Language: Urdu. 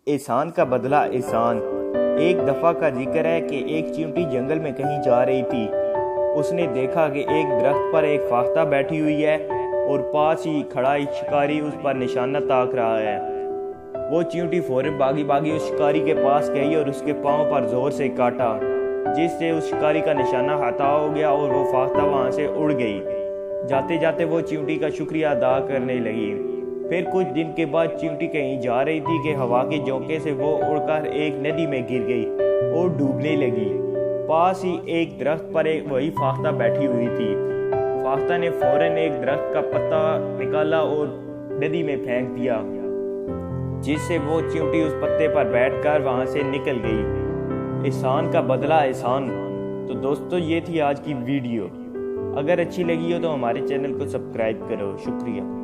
احسان کا بدلہ احسان۔ ایک دفعہ کا ذکر ہے کہ ایک چیونٹی جنگل میں کہیں جا رہی تھی۔ اس نے دیکھا کہ ایک درخت پر ایک فاختہ بیٹھی ہوئی ہے اور پاس ہی کھڑا ایک شکاری اس پر نشانہ تاک رہا ہے۔ وہ چیونٹی فوراً بھاگی اس شکاری کے پاس گئی اور اس کے پاؤں پر زور سے کاٹا، جس سے اس شکاری کا نشانہ خطا ہو گیا اور وہ فاختہ وہاں سے اڑ گئی۔ جاتے جاتے وہ چیونٹی کا شکریہ ادا کرنے لگی۔ پھر کچھ دن کے بعد چیونٹی کہیں جا رہی تھی کہ ہوا کے جھونکے سے وہ اڑ کر ایک ندی میں گر گئی اور ڈوبنے لگی۔ پاس ہی ایک درخت پر وہی فاختہ بیٹھی ہوئی تھی۔ فاختہ نے فوراً ایک درخت کا پتا نکالا اور ندی میں پھینک دیا، جس سے وہ چیونٹی اس پتے پر بیٹھ کر وہاں سے نکل گئی۔ احسان کا بدلہ احسان۔ تو دوستو، یہ تھی آج کی ویڈیو۔ اگر اچھی لگی ہو تو ہمارے چینل کو سبسکرائب کرو۔ شکریہ۔